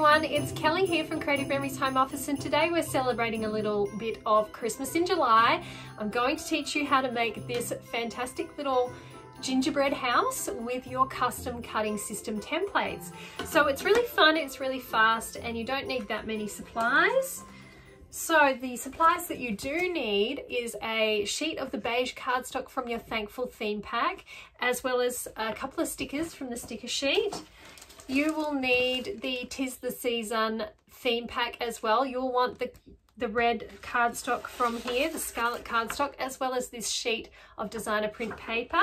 everyone, it's Kelly here from Creative Memories Home Office, and today we're celebrating a little bit of Christmas in July. I'm going to teach you how to make this fantastic little gingerbread house with your custom cutting system templates. So it's really fun, it's really fast, and you don't need that many supplies. So the supplies that you do need is a sheet of the beige cardstock from your Thankful theme pack, as well as a couple of stickers from the sticker sheet. You will need the 'Tis the Season theme pack as well. You'll want the red cardstock from here, the scarlet cardstock, as well as this sheet of designer print paper.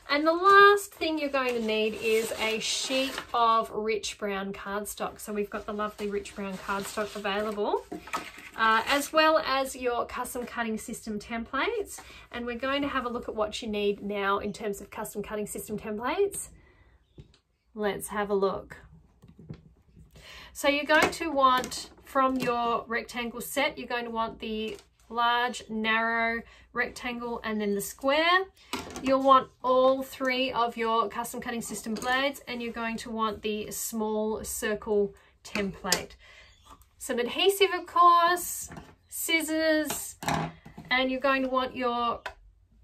And the last thing you're going to need is a sheet of rich brown cardstock. So we've got the lovely rich brown cardstock available, as well as your custom cutting system templates. And we're going to have a look at what you need now in terms of custom cutting system templates. Let's have a look. So you're going to want, from your rectangle set, you're going to want the large, narrow rectangle and then the square. You'll want all three of your custom cutting system blades, and you're going to want the small circle template. Some adhesive, of course, scissors, and you're going to want your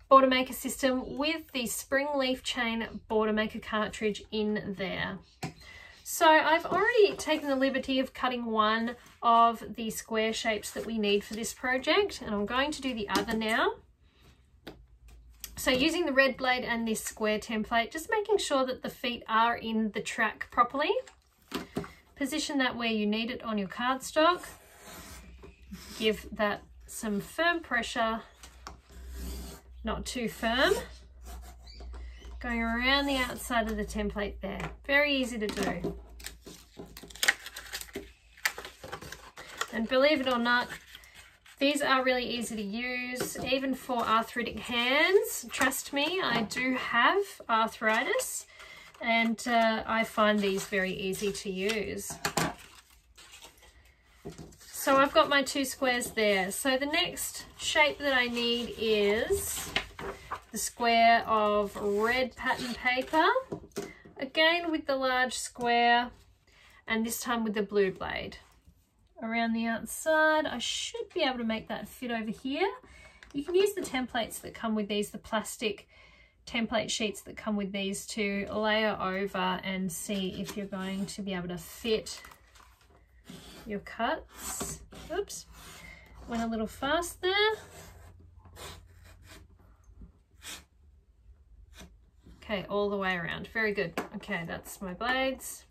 border maker system with the spring leaf chain border maker cartridge in there. So I've already taken the liberty of cutting one of the square shapes that we need for this project, and I'm going to do the other now. So using the red blade and this square template, just making sure that the feet are in the track properly. Position that where you need it on your cardstock. Give that some firm pressure, not too firm. Going around the outside of the template there. Very easy to do. And believe it or not, these are really easy to use, even for arthritic hands. Trust me, I do have arthritis, and I find these very easy to use. So I've got my two squares there. So the next shape that I need is the square of red pattern paper, again with the large square, and this time with the blue blade. Around the outside, I should be able to make that fit over here. You can use the templates that come with these, the plastic template sheets that come with these, to layer over and see if you're going to be able to fit your cuts. Oops, went a little fast there. Okay, all the way around. Very good. Okay, that's my blades.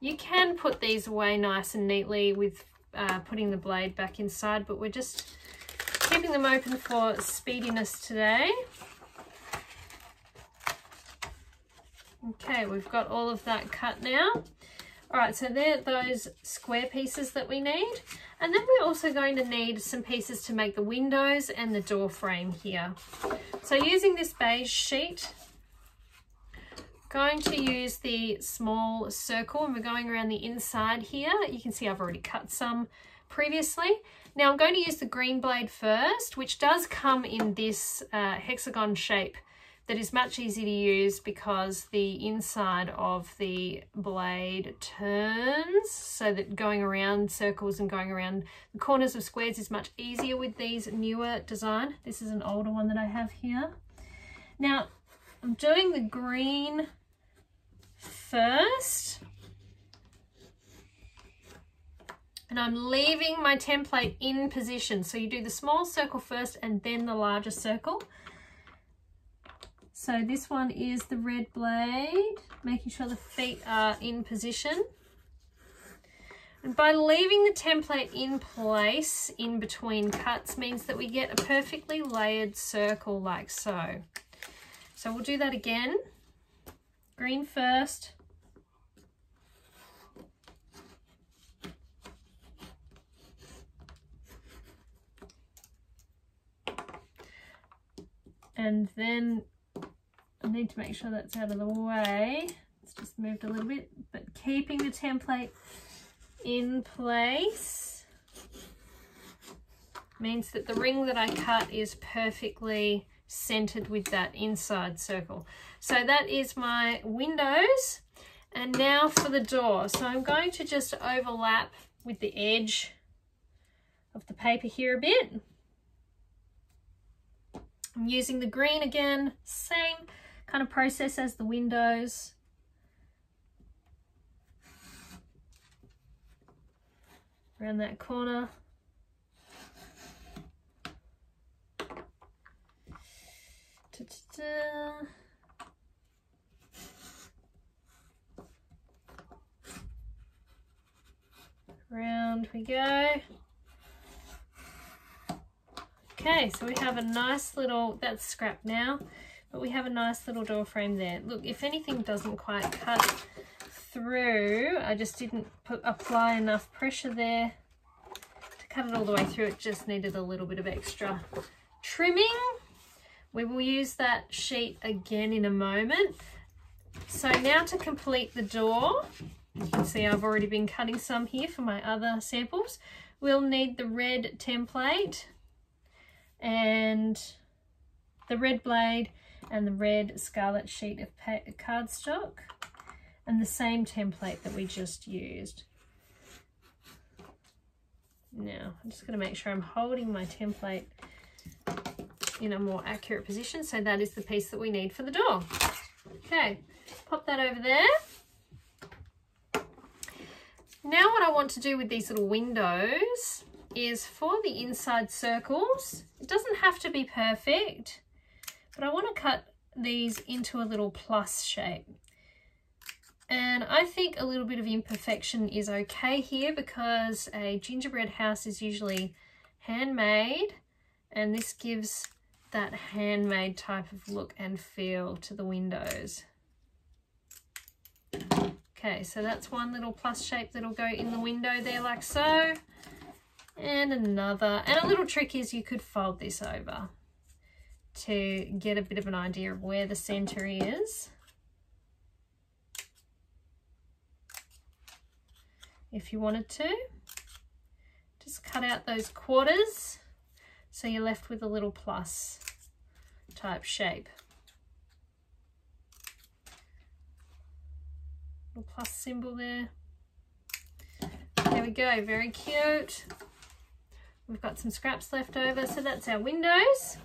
You can put these away nice and neatly with putting the blade back inside, but we're just keeping them open for speediness today. Okay, we've got all of that cut now. All right, so they're those square pieces that we need. And then we're also going to need some pieces to make the windows and the door frame here. So using this beige sheet, going to use the small circle, and we're going around the inside here. You can see I've already cut some previously. Now I'm going to use the green blade first, which does come in this hexagon shape that is much easier to use because the inside of the blade turns, so that going around circles and going around the corners of squares is much easier with these newer design. This is an older one that I have here. Now I'm doing the green first, and I'm leaving my template in position. So you do the small circle first and then the larger circle. So this one is the red blade, making sure the feet are in position. And by leaving the template in place in between cuts means that we get a perfectly layered circle like so. So we'll do that again. Green first. And then I need to make sure that's out of the way. It's just moved a little bit, but keeping the template in place means that the ring that I cut is perfectly centered with that inside circle. So that is my windows, And now for the door. So I'm going to just overlap with the edge of the paper here a bit. I'm using the green again, same kind of process as the windows. Around that corner. Ta-ta-ta. Round we go. Okay, so we have a nice little, that's scrap now, but we have a nice little door frame there. Look, if anything doesn't quite cut through, I just didn't apply enough pressure there to cut it all the way through. It just needed a little bit of extra trimming. We will use that sheet again in a moment. So now to complete the door, you can see I've already been cutting some here for my other samples. We'll need the red template and the red blade and the red scarlet sheet of cardstock and the same template that we just used. Now I'm just going to make sure I'm holding my template in a more accurate position. So that is the piece that we need for the door. Okay, pop that over there. Now what I want to do with these little windows is for the inside circles, it doesn't have to be perfect, but I want to cut these into a little plus shape. And I think a little bit of imperfection is okay here because a gingerbread house is usually handmade, and this gives that handmade type of look and feel to the windows. Okay, so that's one little plus shape that'll go in the window there like so. And another. And a little trick is you could fold this over to get a bit of an idea of where the center is. If you wanted to. Just cut out those quarters so you're left with a little plus type shape. Little plus symbol there. There we go, very cute. We've got some scraps left over, so that's our windows.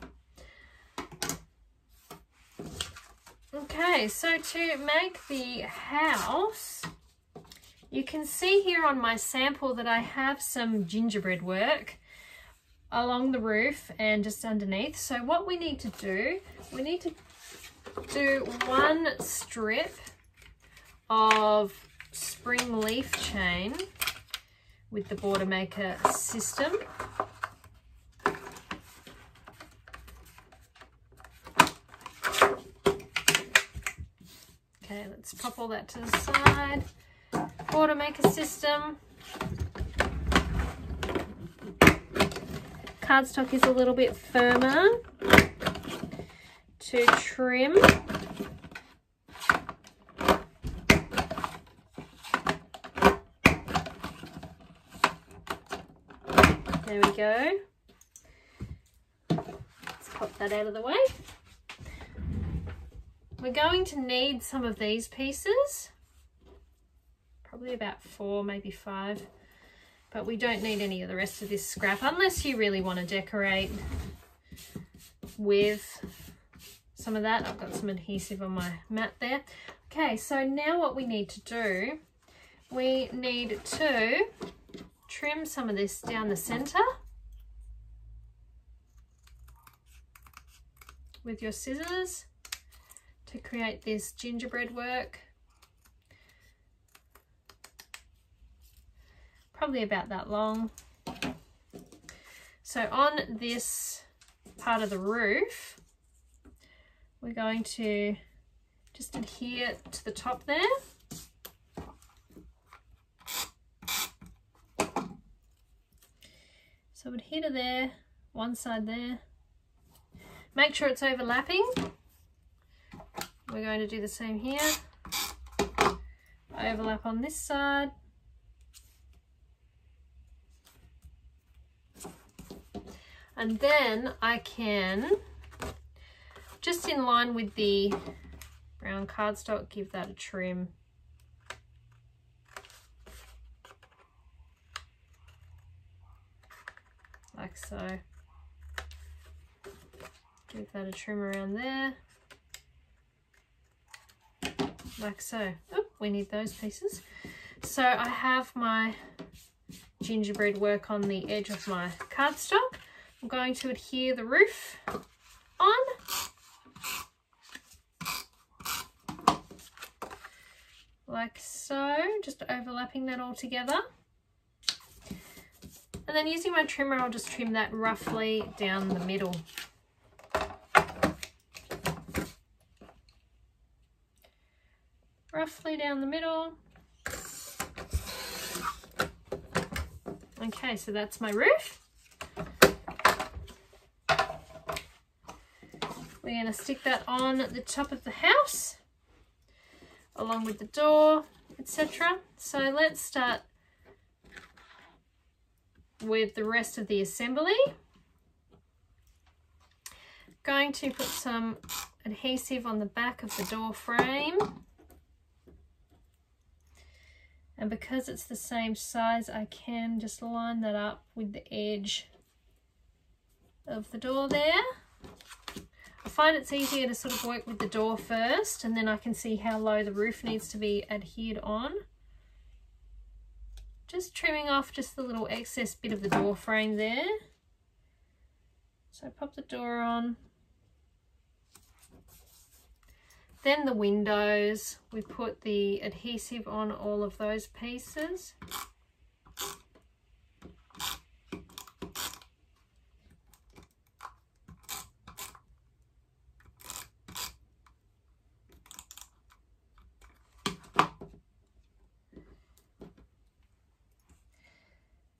Okay, so to make the house, you can see here on my sample that I have some gingerbread work along the roof and just underneath. So what we need to do, we need to do one strip of spring leaf chain with the border maker system. Okay, let's pop all that to the side. Border maker system. Cardstock is a little bit firmer to trim. There we go. Let's pop that out of the way. We're going to need some of these pieces, probably about 4, maybe 5, but we don't need any of the rest of this scrap unless you really want to decorate with some of that. I've got some adhesive on my mat there. Okay, so now what we need to do, we need to trim some of this down the center with your scissors to create this gingerbread work. Probably about that long. So on this part of the roof, we're going to just adhere to the top there. So adhere to there, one side there. Make sure it's overlapping. We're going to do the same here. Overlap on this side. And then I can, just in line with the brown cardstock, give that a trim. like so. Give that a trim around there, like so. Oh, we need those pieces. So I have my gingerbread work on the edge of my cardstock. I'm going to adhere the roof on. Like so, just overlapping that all together. And then using my trimmer, I'll just trim that roughly down the middle. Roughly down the middle. Okay, so that's my roof. We're going to stick that on the top of the house, along with the door, etc. So let's start with the rest of the assembly. Going to put some adhesive on the back of the door frame. And because it's the same size, I can just line that up with the edge of the door there. I find it's easier to sort of work with the door first, and then I can see how low the roof needs to be adhered on. Just trimming off just the little excess bit of the door frame there. So pop the door on. Then the windows, we put the adhesive on all of those pieces.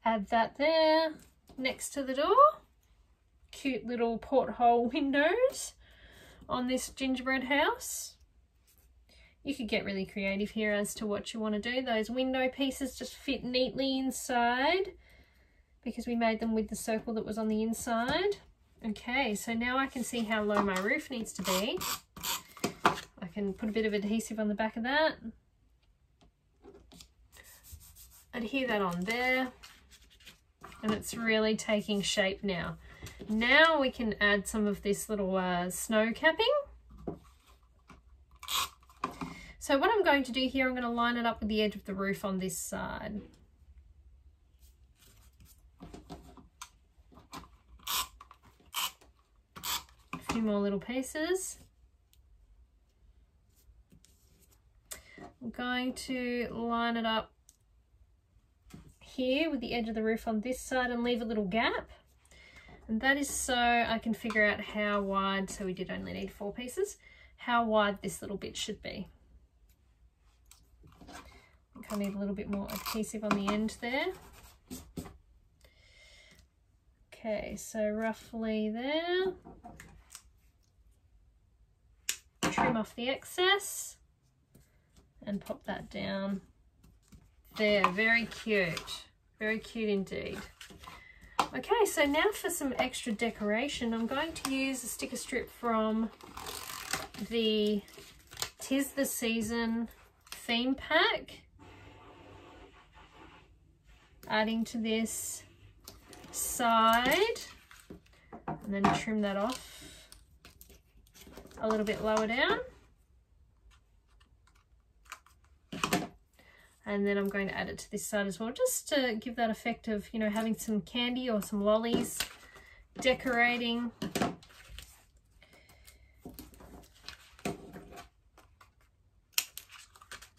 Add that there next to the door. Cute little porthole windows on this gingerbread house. You could get really creative here as to what you want to do. Those window pieces just fit neatly inside because we made them with the circle that was on the inside. Okay, so now I can see how low my roof needs to be. I can put a bit of adhesive on the back of that. Adhere that on there. And it's really taking shape now. Now we can add some of this little snow capping. So what I'm going to do here, I'm going to line it up with the edge of the roof on this side. A few more little pieces. I'm going to line it up here with the edge of the roof on this side and leave a little gap. And that is so I can figure out how wide, so we did only need 4 pieces, how wide this little bit should be. I think I need a little bit more adhesive on the end there. Okay, so roughly there. Trim off the excess and pop that down there. Very cute indeed. Okay, so now for some extra decoration, I'm going to use a sticker strip from the 'Tis the Season theme pack. Adding to this side, and then trim that off a little bit lower down. And then I'm going to add it to this side as well, just to give that effect of, you know, having some candy or some lollies decorating.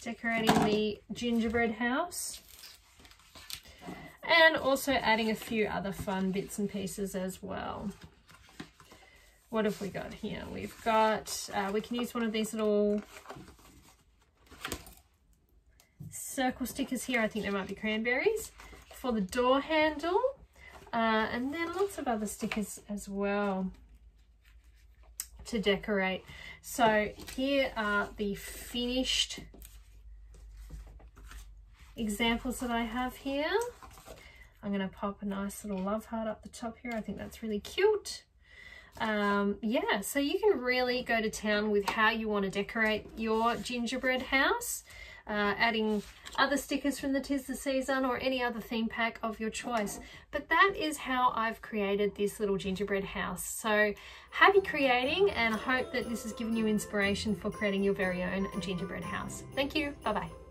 Decorating the gingerbread house. And also adding a few other fun bits and pieces as well. What have we got here? We've got, we can use one of these little circle stickers here. I think they might be cranberries for the door handle, and then lots of other stickers as well to decorate. So here are the finished examples that I have here. I'm going to pop a nice little love heart up the top here. I think that's really cute. Yeah, so you can really go to town with how you want to decorate your gingerbread house. adding other stickers from the 'Tis the Season or any other theme pack of your choice. But that is how I've created this little gingerbread house. So happy creating, and I hope that this has given you inspiration for creating your very own gingerbread house. Thank you. Bye-bye.